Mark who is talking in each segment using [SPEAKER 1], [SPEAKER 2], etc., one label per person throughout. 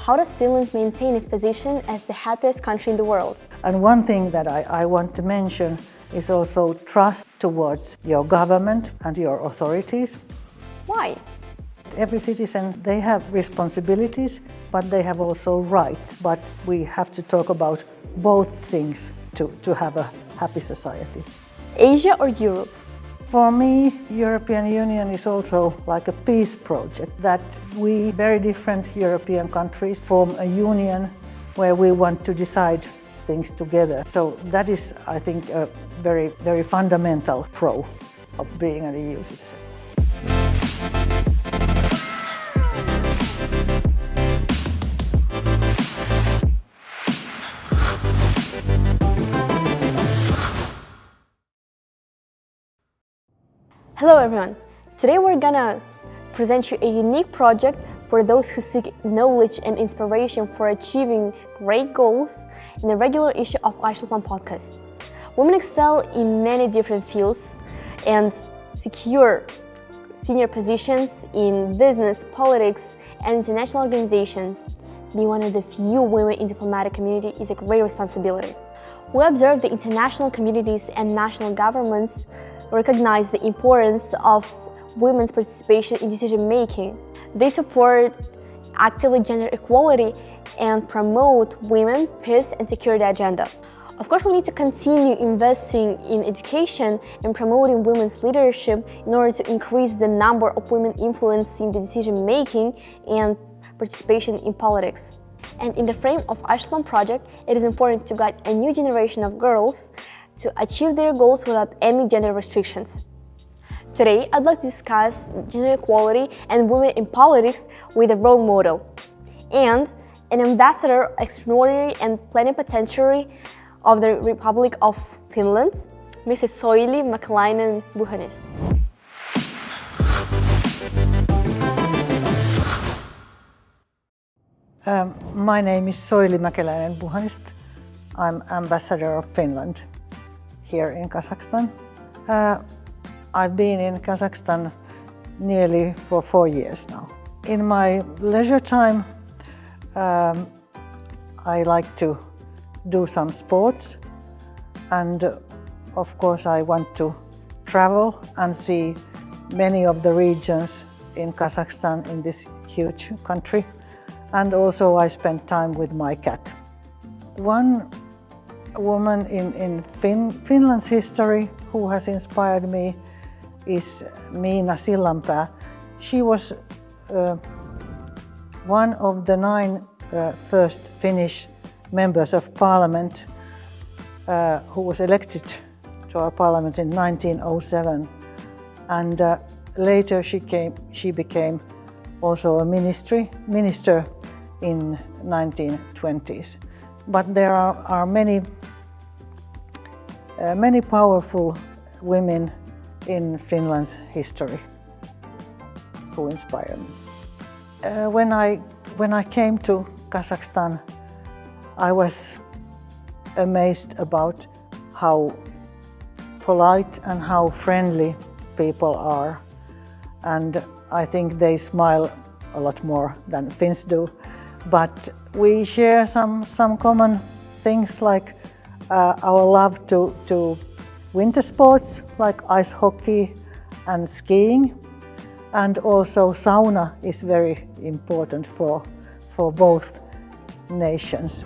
[SPEAKER 1] How does Finland maintain its position as the happiest country in the world?
[SPEAKER 2] And one thing that I want to mention is also trust towards your government and your authorities.
[SPEAKER 1] Why?
[SPEAKER 2] Every citizen, they have responsibilities, but they have also rights. But we have to talk about both things to have a happy society.
[SPEAKER 1] Asia or Europe?
[SPEAKER 2] For me, European Union is also like a peace project, that we, very different European countries, form a union where we want to decide things together. So that is, I think, a very, very fundamental pro of being an EU citizen.
[SPEAKER 1] Hello everyone! Today we're gonna present you a unique project for those who seek knowledge and inspiration for achieving great goals in the regular issue of Aisholpan podcast. Women excel in many different fields and secure senior positions in business, politics, and international organizations. Being one of the few women in the diplomatic community is a great responsibility. We observe the international communities and national governments recognize the importance of women's participation in decision-making. They support actively gender equality and promote women, peace, and security agenda. Of course, we need to continue investing in education and promoting women's leadership in order to increase the number of women influencing the decision-making and participation in politics. And in the frame of Aisholpan project, it is important to guide a new generation of girls to achieve their goals without any gender restrictions. Today, I'd like to discuss gender equality and women in politics with a role model and an ambassador extraordinary and plenipotentiary of the Republic of Finland, Mrs. Sojli Makelainen-Bуханист.
[SPEAKER 2] My name is Sojli Makelainen-Bуханист. I'm ambassador of Finland here in Kazakhstan. I've been in Kazakhstan nearly for 4 years now. In my leisure time, I like to do some sports, and of course I want to travel and see many of the regions in Kazakhstan, in this huge country, and also I spend time with my cat. One woman in Finland's history who has inspired me is Miina Sillanpää. She was one of the 9 first Finnish members of parliament who was elected to our parliament in 1907, and later she became also a minister in 1920s. But there are many powerful women in Finland's history who inspire me. When I came to Kazakhstan, I was amazed about how polite and how friendly people are, and I think they smile a lot more than Finns do. But we share some common things, like our love to winter sports like ice hockey and skiing, and also sauna is very important for both nations.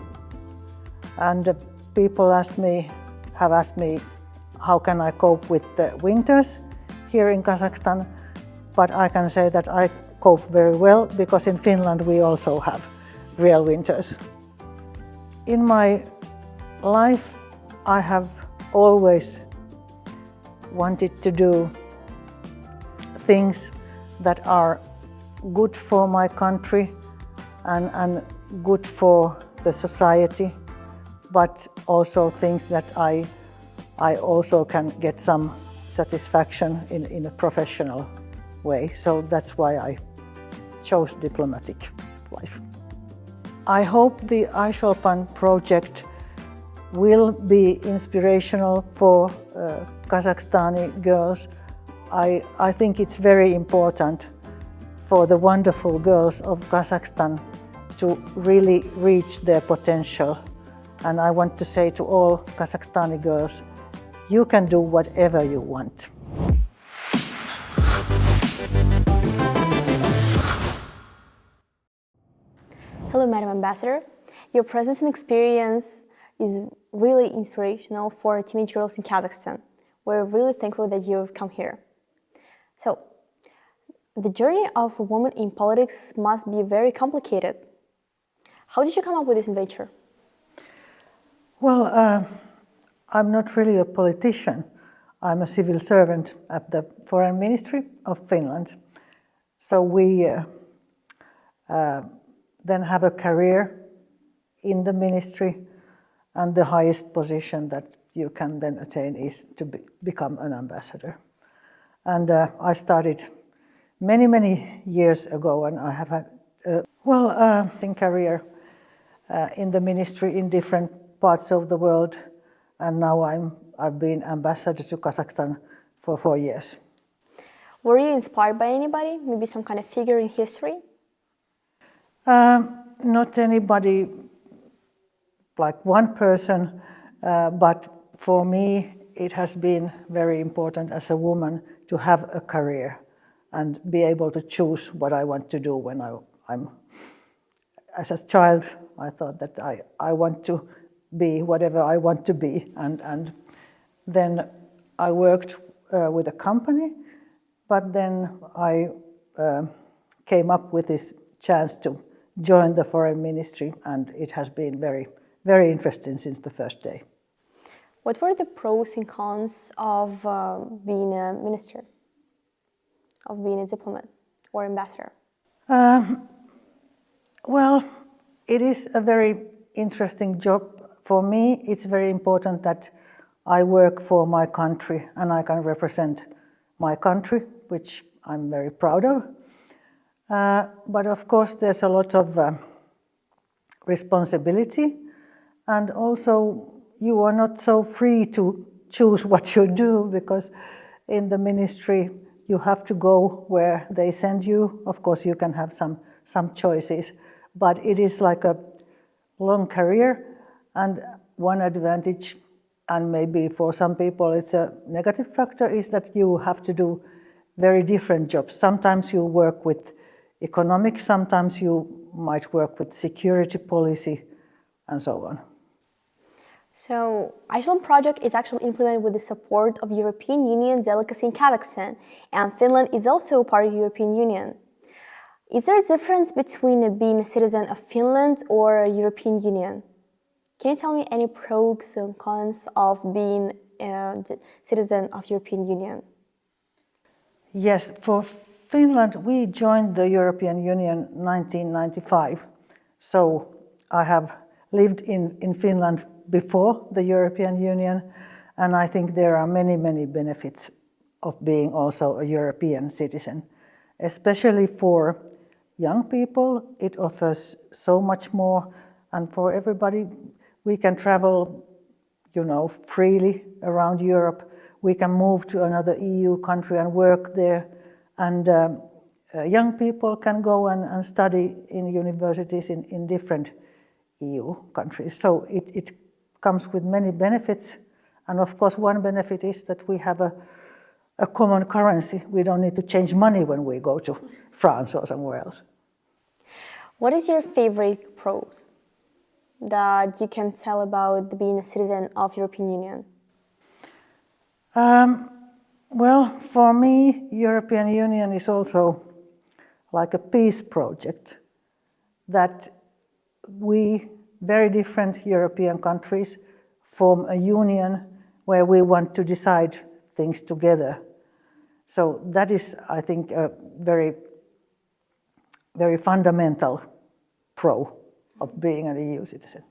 [SPEAKER 2] And people have asked me how can I cope with the winters here in Kazakhstan, but I can say that I cope very well, because in Finland we also have real winters. In my life, I have always wanted to do things that are good for my country and good for the society, but also things that I also can get some satisfaction in a professional way. So that's why I chose diplomatic life. I hope the Aisholpan project will be inspirational for Kazakhstani girls. I think it's very important for the wonderful girls of Kazakhstan to really reach their potential. And I want to say to all Kazakhstani girls, you can do whatever you want.
[SPEAKER 1] Hello, Madam Ambassador. Your presence and experience is really inspirational for teenage girls in Kazakhstan. We're really thankful that you've come here. So, the journey of a woman in politics must be very complicated. How did you come up with this adventure?
[SPEAKER 2] Well, I'm not really a politician. I'm a civil servant at the Foreign Ministry of Finland. So we then have a career in the ministry, and the highest position that you can then attain is to become an ambassador. And I started many years ago, and I have had a career in the ministry in different parts of the world, and now I've been ambassador to Kazakhstan for 4 years.
[SPEAKER 1] Were you inspired by anybody? Maybe some kind of figure in history?
[SPEAKER 2] Not anybody, like one person, but for me it has been very important as a woman to have a career and be able to choose what I want to do when I'm. As a child, I thought that I want to be whatever I want to be, and then I worked with a company, but then I came up with this chance to join the foreign ministry, and it has been very interesting since the first day.
[SPEAKER 1] What were the pros and cons of being a minister, of being a diplomat or ambassador?
[SPEAKER 2] Well, it is a very interesting job. For me, it's very important that I work for my country and I can represent my country, which I'm very proud of. But of course, there's a lot of responsibility, and also you are not so free to choose what you do, because in the ministry you have to go where they send you. Of course, you can have some choices, but it is like a long career, and one advantage, and maybe for some people it's a negative factor, is that you have to do very different jobs. Sometimes you work with economics, sometimes you might work with security policy, and so on.
[SPEAKER 1] So, Aisholpan project is actually implemented with the support of European Union delegacy in Kazakhstan, and Finland is also part of the European Union. Is there a difference between being a citizen of Finland or a European Union? Can you tell me any pros and cons of being a citizen of European Union?
[SPEAKER 2] Yes, for Finland, we joined the European Union in 1995. So I have lived in Finland before the European Union, and I think there are many benefits of being also a European citizen. Especially for young people, it offers so much more, and for everybody, we can travel, freely around Europe. We can move to another EU country and work there, and young people can go and study in universities in different EU countries. So it comes with many benefits, and of course one benefit is that we have a common currency. We don't need to change money when we go to France or somewhere else.
[SPEAKER 1] What is your favorite pros that you can tell about being a citizen of European Union?
[SPEAKER 2] Well, for me, European Union is also like a peace project, that we, very different European countries, form a union where we want to decide things together. So that is, I think, a very fundamental pro of being an EU citizen.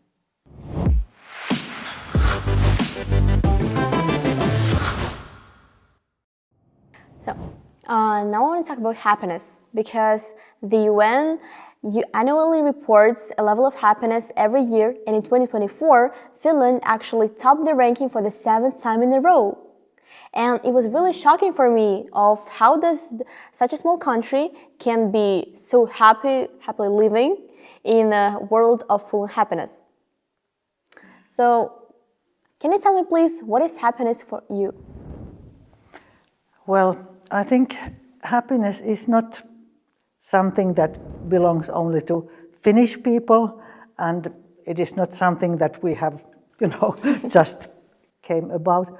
[SPEAKER 1] So, now I want to talk about happiness, because the UN annually reports a level of happiness every year, and in 2024, Finland actually topped the ranking for the 7th time in a row. And it was really shocking for me of how does such a small country can be so happily living in a world of full happiness. So, can you tell me please, what is happiness for you?
[SPEAKER 2] Well, I think happiness is not something that belongs only to Finnish people, and it is not something that we have, just came about.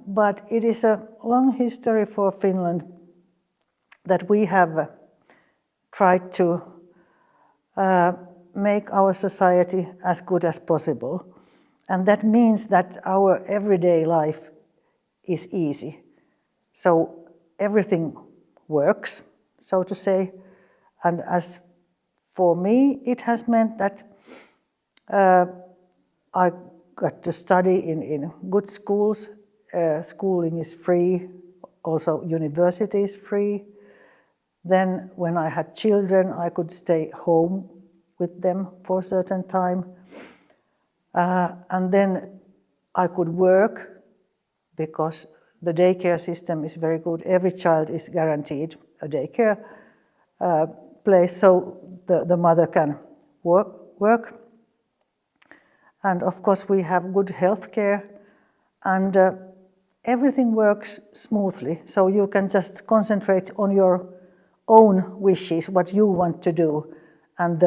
[SPEAKER 2] But it is a long history for Finland that we have tried to make our society as good as possible. And that means that our everyday life is easy. So everything works, so to say. And as for me, it has meant that I got to study in good schools. Schooling is free, also university is free. Then when I had children, I could stay home with them for a certain time. And then I could work because the daycare system is very good. Every child is guaranteed a daycare place, so the mother can work. And of course we have good health care, and everything works smoothly. So you can just concentrate on your own wishes, what you want to do, and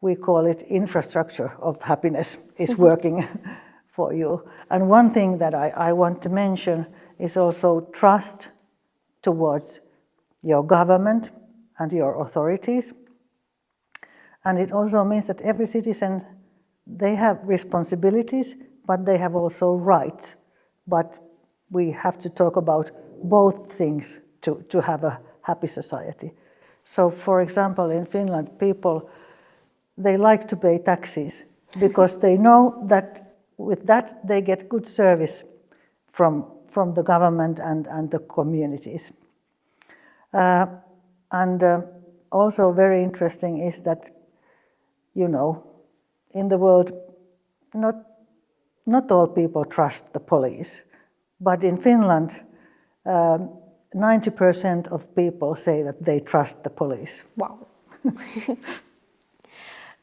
[SPEAKER 2] we call it infrastructure of happiness is working for you. And one thing that I want to mention is also trust towards your government and your authorities. And it also means that every citizen, they have responsibilities, but they have also rights. But we have to talk about both things to have a happy society. So, for example, in Finland, people, they like to pay taxes because they know that with that they get good service from the government and the communities. And also very interesting is that, in the world, not all people trust the police. But in Finland, 90% of people say that they trust the police.
[SPEAKER 1] Wow.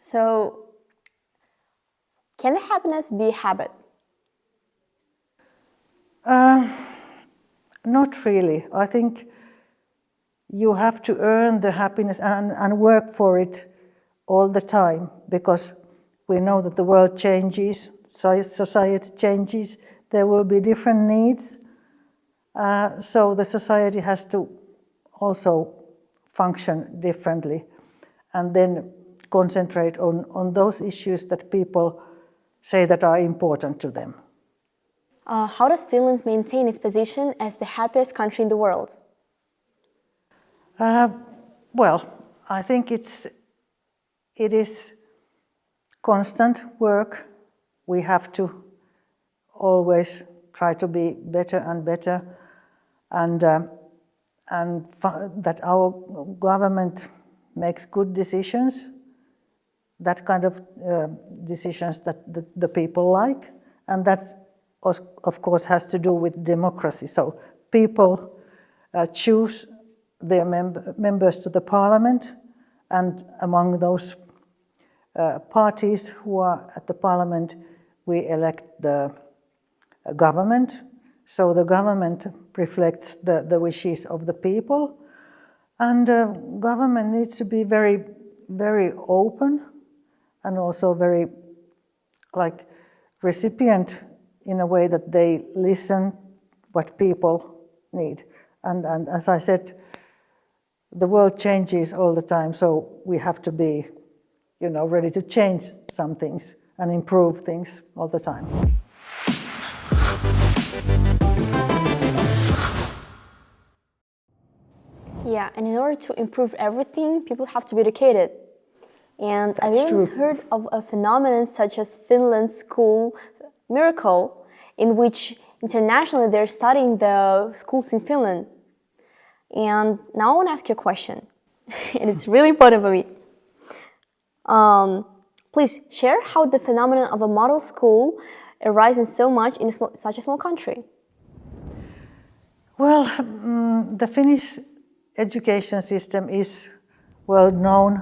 [SPEAKER 1] So, can happiness be a habit?
[SPEAKER 2] Not really. I think you have to earn the happiness and work for it all the time, because we know that the world changes, society changes, there will be different needs. So the society has to also function differently, and then concentrate on those issues that people say that are important to them.
[SPEAKER 1] How does Finland maintain its position as the happiest country in the world?
[SPEAKER 2] Well, I think it is constant work. We have to always try to be better and better, and that our government makes good decisions, that kind of decisions that the people like, and that of course has to do with democracy. So people choose their members to the parliament, and among those parties who are at the parliament, we elect the government. So the government reflects the wishes of the people, and government needs to be very, very open and also very recipient in a way that they listen what people need. And as I said, the world changes all the time, so we have to be, ready to change some things and improve things all the time.
[SPEAKER 1] Yeah, and in order to improve everything, people have to be educated. And I've even heard of a phenomenon such as Finland's school miracle, in which internationally they're studying the schools in Finland. And now I want to ask you a question, and it's really important for me. Please share how the phenomenon of a model school arises so much in such a small country.
[SPEAKER 2] Well, the Finnish education system is well known.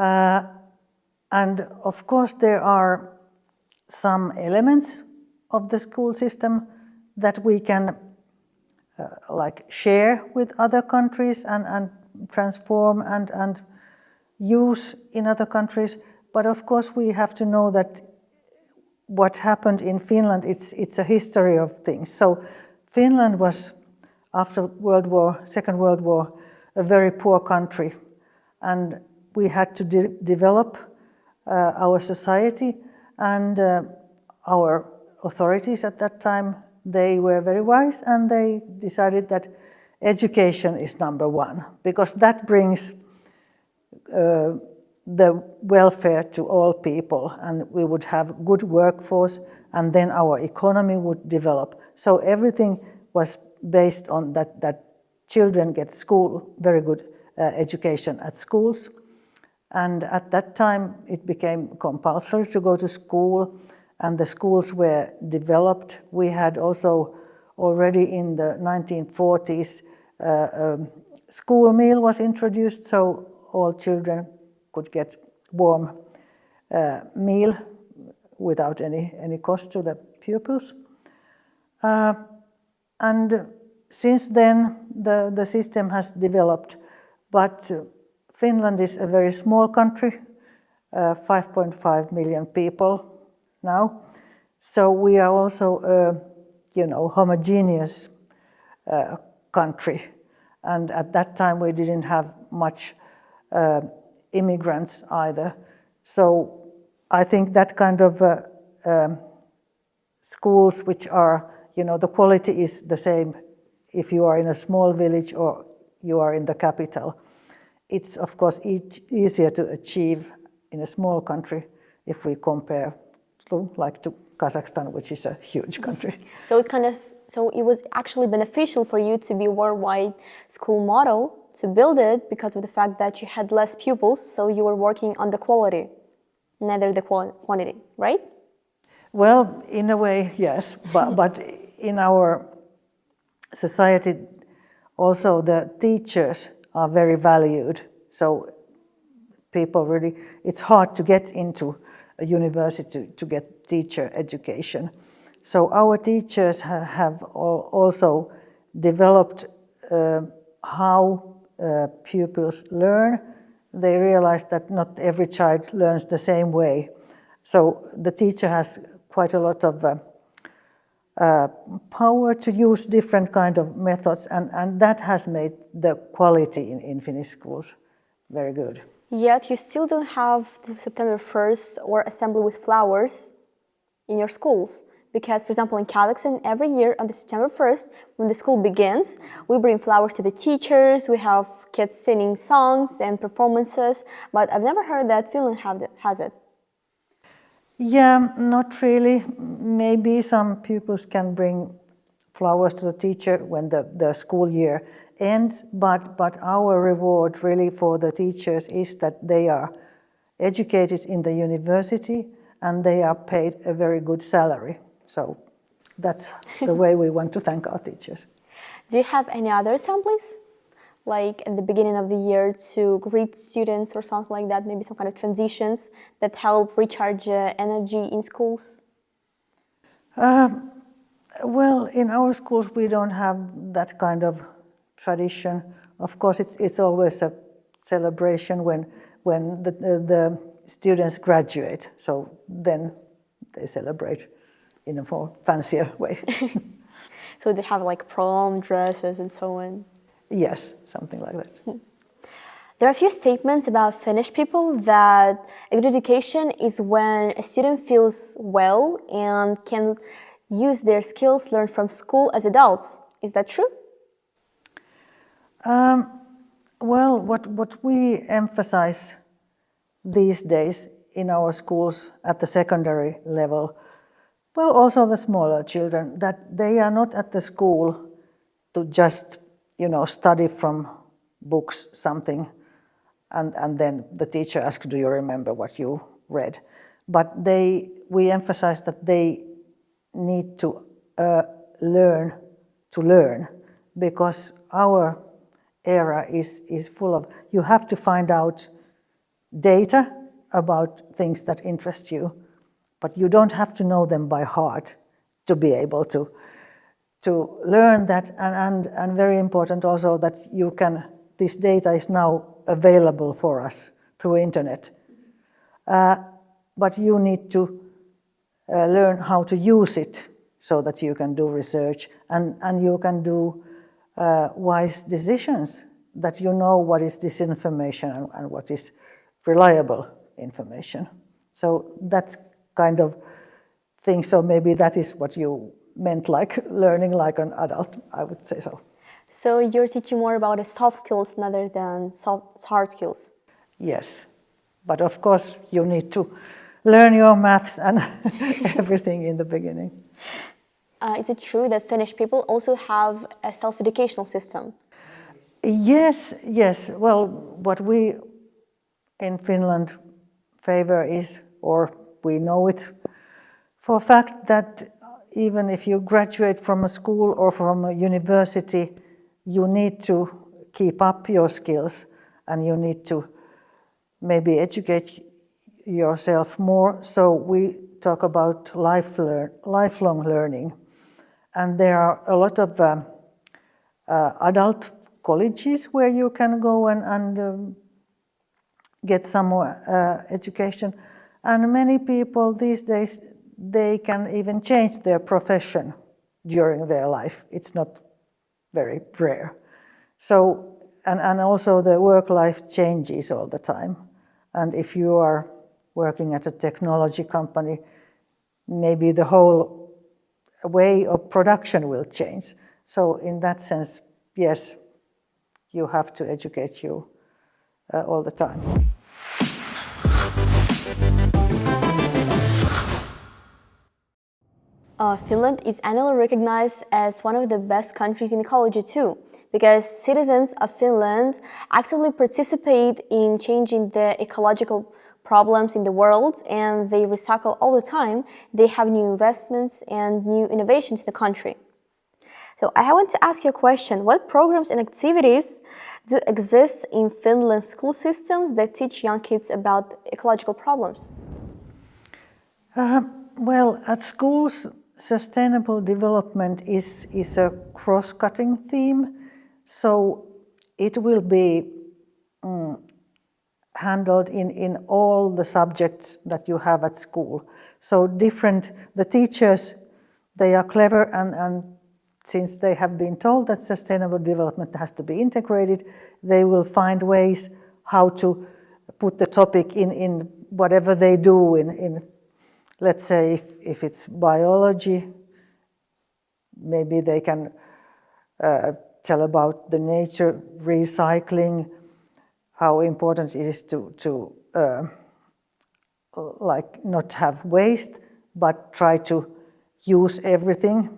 [SPEAKER 2] And of course there are some elements of the school system that we can share with other countries and transform and use in other countries. But of course we have to know that what happened in Finland, it's a history of things. So Finland was, after Second World War, a very poor country, and we had to develop our society, and our authorities at that time, they were very wise, and they decided that education is number one, because that brings the welfare to all people, and we would have good workforce, and then our economy would develop. So everything was based on that children get very good education at schools. And at that time it became compulsory to go to school, and the schools were developed. We had also already in the 1940s school meal was introduced, so all children could get warm meal without any cost to the pupils. And since then the system has developed, but Finland is a very small country, 5.5 million people now, so we are also a homogeneous country, and at that time we didn't have much immigrants either. So I think that kind of schools which are, the quality is the same if you are in a small village or you are in the capital. It's of course easier to achieve in a small country if we compare to Kazakhstan, which is a huge country.
[SPEAKER 1] So it was actually beneficial for you to be a worldwide school model, to build it, because of the fact that you had less pupils, so you were working on the quality, neither the quantity, right?
[SPEAKER 2] Well, in a way, yes, but in our society also the teachers are very valued. So people really, it's hard to get into a university to get teacher education. So our teachers have also developed how pupils learn. They realize that not every child learns the same way. So the teacher has quite a lot of power to use different kind of methods, and that has made the quality in Finnish schools very good.
[SPEAKER 1] Yet you still don't have the September 1st or assembly with flowers in your schools. Because, for example, in Kazakhstan, every year on the September 1st, when the school begins, we bring flowers to the teachers, we have kids singing songs and performances, but I've never heard that Finland has it.
[SPEAKER 2] Yeah, not really. Maybe some pupils can bring flowers to the teacher when the school year ends, but our reward really for the teachers is that they are educated in the university and they are paid a very good salary. So that's the way we want to thank our teachers.
[SPEAKER 1] Do you have any other assemblies? Like at the beginning of the year to greet students or something like that, maybe some kind of transitions that help recharge energy in schools?
[SPEAKER 2] Well, in our schools we don't have that kind of tradition. Of course, it's always a celebration when the students graduate, so then they celebrate in a more fancier way.
[SPEAKER 1] So they have like prom dresses and so on?
[SPEAKER 2] Yes, something like that.
[SPEAKER 1] There are a few statements about Finnish people that a good education is when a student feels well and can use their skills learned from school as adults. Is that true?
[SPEAKER 2] Well, what we emphasize these days in our schools at the secondary level, well, also the smaller children, that they are not at the school to just, study from books something, and then the teacher asks, do you remember what you read? But we emphasize that they need to learn to learn, because our era is full of, you have to find out data about things that interest you, but you don't have to know them by heart to be able to learn that, and very important also that this data is now available for us through internet. But you need to learn how to use it so that you can do research and you can do wise decisions, that you know what is disinformation and what is reliable information. So that's kind of thing. So maybe that is what you meant, like learning like an adult, I would say so.
[SPEAKER 1] So you're teaching more about the soft skills rather than hard skills?
[SPEAKER 2] Yes, but of course you need to learn your maths and everything in the beginning.
[SPEAKER 1] Is it true that Finnish people also have a self-educational system?
[SPEAKER 2] Yes. Well, what we in Finland favor is, or we know it for a fact, that even if you graduate from a school or from a university, you need to keep up your skills and you need to maybe educate yourself more. So we talk about lifelong learning. And there are a lot of adult colleges where you can go and get some more education. And many people these days, they can even change their profession during their life. It's not very rare. So, and also the work life changes all the time. And if you are working at a technology company, maybe the whole way of production will change. So in that sense, yes, you have to educate you all the time.
[SPEAKER 1] Finland is annually recognized as one of the best countries in ecology too, because citizens of Finland actively participate in changing the ecological problems in the world, and they recycle all the time. They have new investments and new innovations in the country. So I want to ask you a question. What programs and activities do exist in Finland's school systems that teach young kids about ecological problems?
[SPEAKER 2] Well, at schools, sustainable development is a cross-cutting theme. So it will be handled in all the subjects that you have at school. So the teachers, they are clever, and since they have been told that sustainable development has to be integrated, they will find ways how to put the topic in whatever they do in let's say if it's biology, maybe they can tell about the nature recycling, how important it is to like not have waste, but try to use everything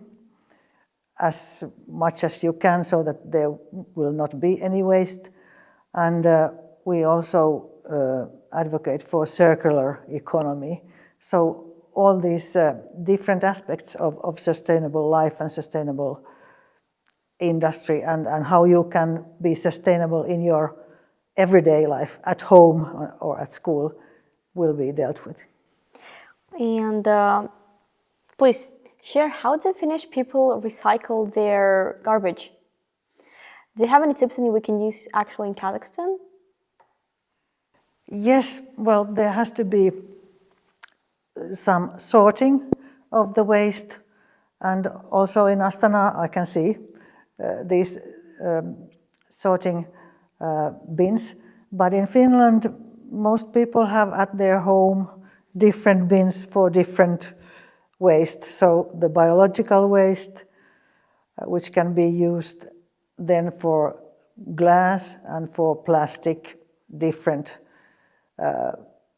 [SPEAKER 2] as much as you can so that there will not be any waste. And we also advocate for circular economy. So all these different aspects of sustainable life and sustainable industry and how you can be sustainable in your everyday life at home or at school will be dealt with.
[SPEAKER 1] And please share, how do Finnish people recycle their garbage? Do you have any tips that we can use actually in Kazakhstan?
[SPEAKER 2] Yes, well, there has to be some sorting of the waste, and also in Astana I can see these sorting bins, but in Finland most people have at their home different bins for different waste. So the biological waste, which can be used then for glass and for plastic, different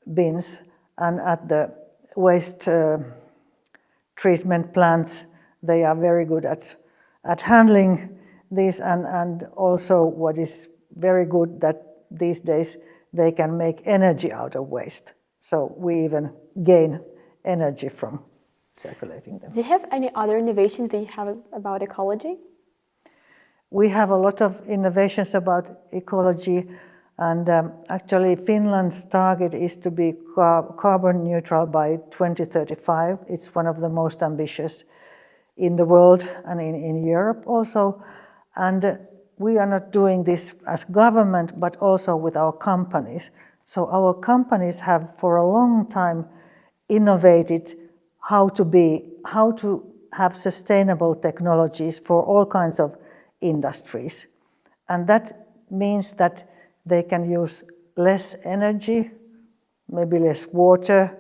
[SPEAKER 2] bins, and at the waste treatment plants, they are very good at handling this, and also what is very good that these days they can make energy out of waste. So we even gain energy from circulating them.
[SPEAKER 1] Do you have any other innovations that you have about ecology?
[SPEAKER 2] We have a lot of innovations about ecology. And actually, Finland's target is to be carbon neutral by 2035. It's one of the most ambitious in the world and in Europe also. And we are not doing this as government, but also with our companies. So our companies have for a long time innovated how to have sustainable technologies for all kinds of industries. And that means that they can use less energy, maybe less water,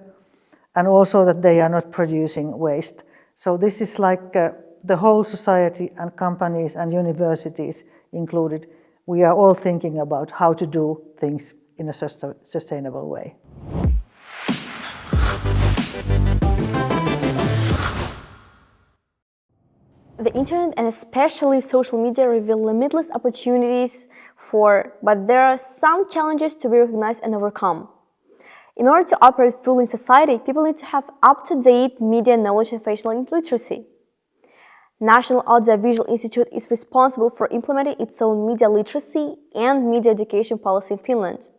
[SPEAKER 2] and also that they are not producing waste. So this is like the whole society and companies and universities included. We are all thinking about how to do things in a sustainable way.
[SPEAKER 1] The internet and especially social media reveal limitless opportunities but there are some challenges to be recognized and overcome. In order to operate fully in society, people need to have up-to-date media knowledge and facial literacy. National Audiovisual Institute is responsible for implementing its own media literacy and media education policy in Finland.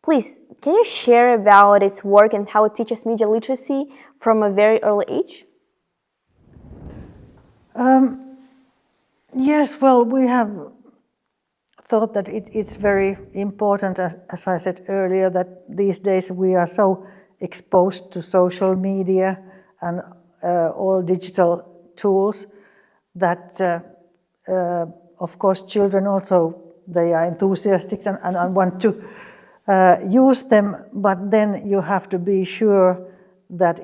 [SPEAKER 1] Please, can you share about its work and how it teaches media literacy from a very early age?
[SPEAKER 2] Yes, well, we have thought that it's very important, as I said earlier, that these days we are so exposed to social media and all digital tools that, of course, children also, they are enthusiastic and want to use them, but then you have to be sure that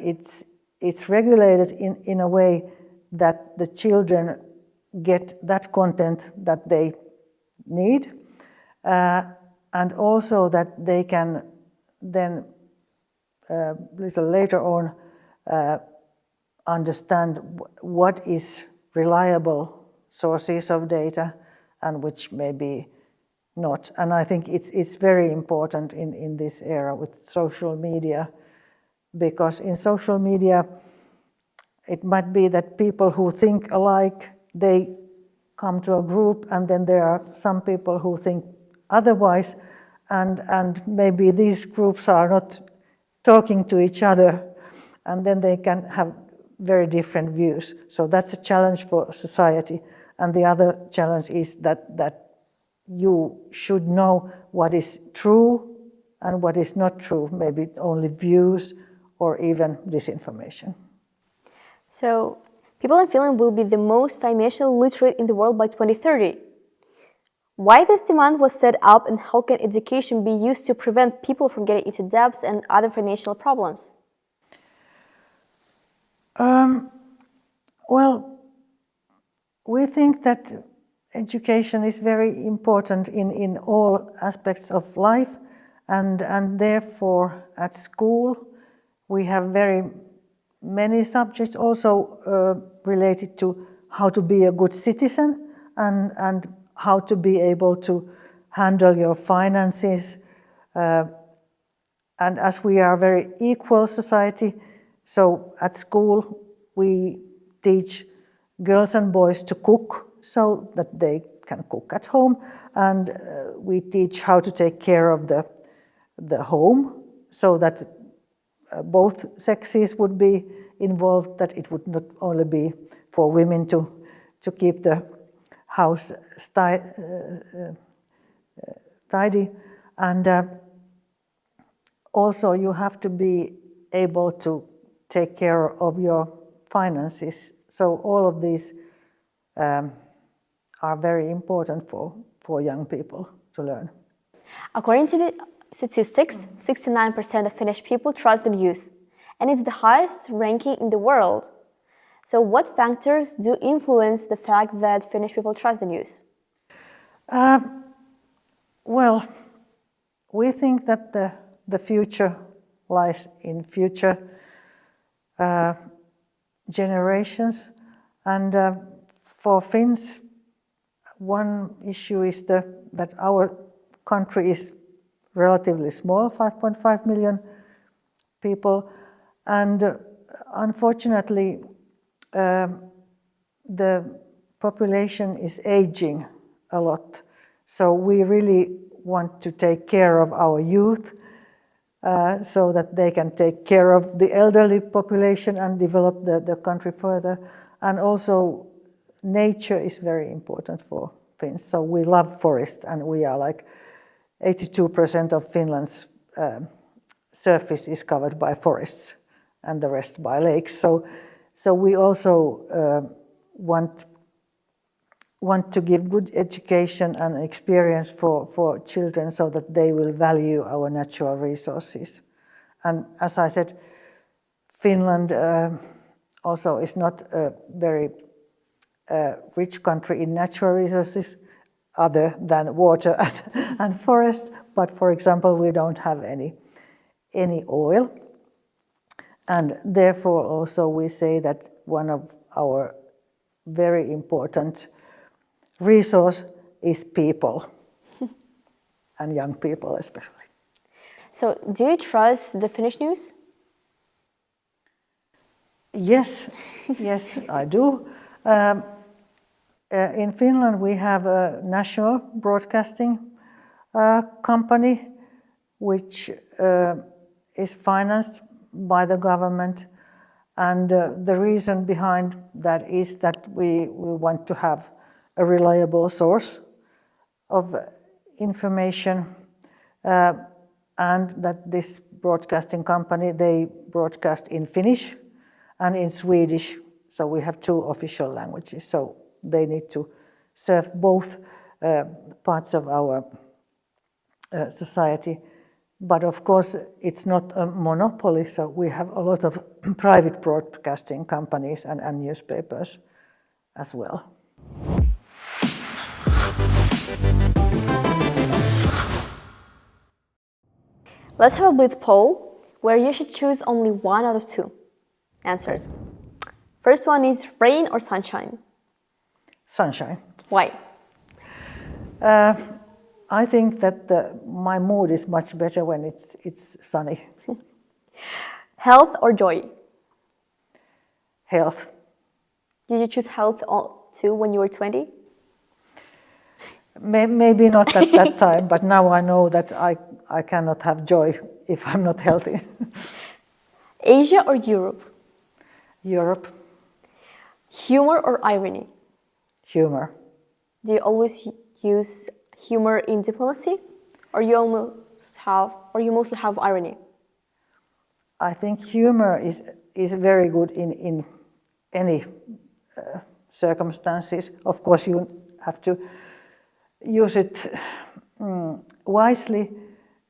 [SPEAKER 2] it's regulated in a way that the children get that content that they need, and also that they can then a little later on understand what is reliable sources of data and which may be not. And I think it's very important in this era with social media, because in social media it might be that people who think alike, they come to a group, and then there are some people who think otherwise, and maybe these groups are not talking to each other, and then they can have very different views. So that's a challenge for society. And the other challenge is that you should know what is true and what is not true, maybe only views or even disinformation.
[SPEAKER 1] So people in Finland will be the most financially literate in the world by 2030. Why this demand was set up, and how can education be used to prevent people from getting into debts and other financial problems?
[SPEAKER 2] Well, we think that education is very important in all aspects of life, and therefore at school we have very many subjects also related to how to be a good citizen and how to be able to handle your finances. And as we are a very equal society, so at school we teach girls and boys to cook so that they can cook at home, and we teach how to take care of the home so that both sexes would be involved, that it would not only be for women to keep the house tidy. And also you have to be able to take care of your finances. So all of these are very important for young people to learn.
[SPEAKER 1] According to the statistics, 69% of Finnish people trust the news, and it's the highest ranking in the world. So what factors do influence the fact that Finnish people trust the news?
[SPEAKER 2] Well, we think that the future lies in future generations, and for Finns, one issue is that our country is relatively small, 5.5 million people, and unfortunately the population is aging a lot. So we really want to take care of our youth so that they can take care of the elderly population and develop the country further. And also nature is very important for Finns. So we love forests, and we are like 82% of Finland's surface is covered by forests and the rest by lakes. So we also want to give good education and experience for children so that they will value our natural resources. And as I said, Finland also is not a very rich country in natural resources other than water and forests. But for example, we don't have any oil. And therefore also we say that one of our very important resource is people, and young people especially.
[SPEAKER 1] So, do you trust the Finnish news?
[SPEAKER 2] Yes, I do. In Finland we have a national broadcasting company which is financed by the government, and the reason behind that is that we want to have a reliable source of information, and that this broadcasting company, they broadcast in Finnish and in Swedish, so we have two official languages, so they need to serve both parts of our society. But of course it's not a monopoly, so we have a lot of private broadcasting companies and newspapers as well.
[SPEAKER 1] Let's have a blitz poll where you should choose only one out of two answers. First one is rain or sunshine?
[SPEAKER 2] Sunshine.
[SPEAKER 1] Why?
[SPEAKER 2] I think that my mood is much better when it's sunny.
[SPEAKER 1] Health or joy?
[SPEAKER 2] Health.
[SPEAKER 1] Did you choose health too when you were 20?
[SPEAKER 2] Maybe not at that time, but now I know that I cannot have joy if I'm not healthy.
[SPEAKER 1] Asia or Europe?
[SPEAKER 2] Europe.
[SPEAKER 1] Humor or irony?
[SPEAKER 2] Humor.
[SPEAKER 1] Do you always use humor in diplomacy, or you mostly have irony?
[SPEAKER 2] I think humor is very good in any circumstances. Of course, you have to use it wisely,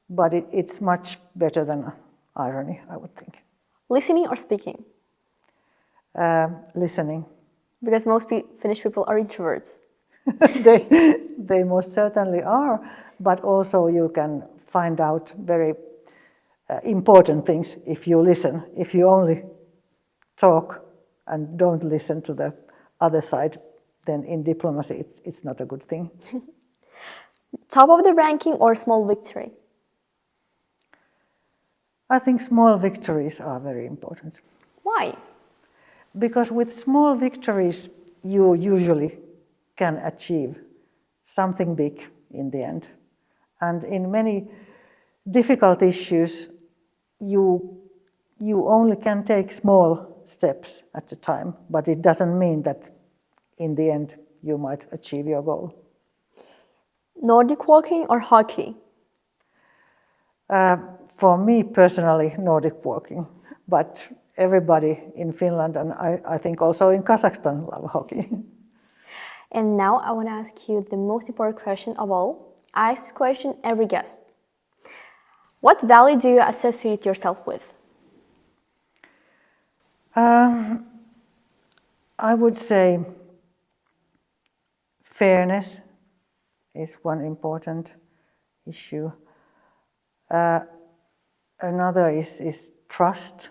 [SPEAKER 2] but it's much better than irony, I would think.
[SPEAKER 1] Listening or speaking?
[SPEAKER 2] Listening.
[SPEAKER 1] Because most Finnish people are introverts.
[SPEAKER 2] They most certainly are, but also you can find out very important things if you listen. If you only talk and don't listen to the other side, then in diplomacy it's not a good thing.
[SPEAKER 1] Top of the ranking or small victory?
[SPEAKER 2] I think small victories are very important.
[SPEAKER 1] Why?
[SPEAKER 2] Because with small victories you usually can achieve something big in the end. And in many difficult issues, you only can take small steps at a time, but it doesn't mean that in the end you might achieve your goal.
[SPEAKER 1] Nordic walking or hockey?
[SPEAKER 2] For me personally, Nordic walking, but everybody in Finland and I think also in Kazakhstan love hockey.
[SPEAKER 1] And now I want to ask you the most important question of all. I ask this question every guest. What value do you associate yourself with?
[SPEAKER 2] I would say fairness is one important issue. Another is trust.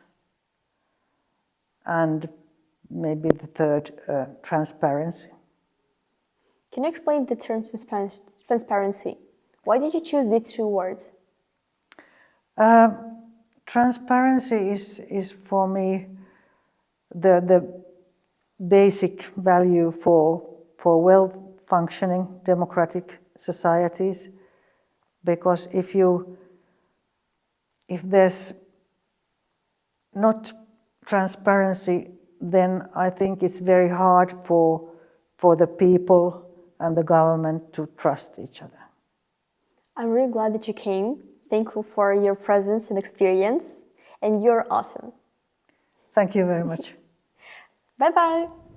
[SPEAKER 2] And maybe the third, transparency.
[SPEAKER 1] Can you explain the term transparency? Why did you choose these two words?
[SPEAKER 2] Transparency is for me the basic value for well-functioning democratic societies because if there's not transparency, then I think it's very hard for the people and the government to trust each other.
[SPEAKER 1] I'm really glad that you came. Thankful for your presence and experience, and you're awesome.
[SPEAKER 2] Thank you very much.
[SPEAKER 1] Bye-bye.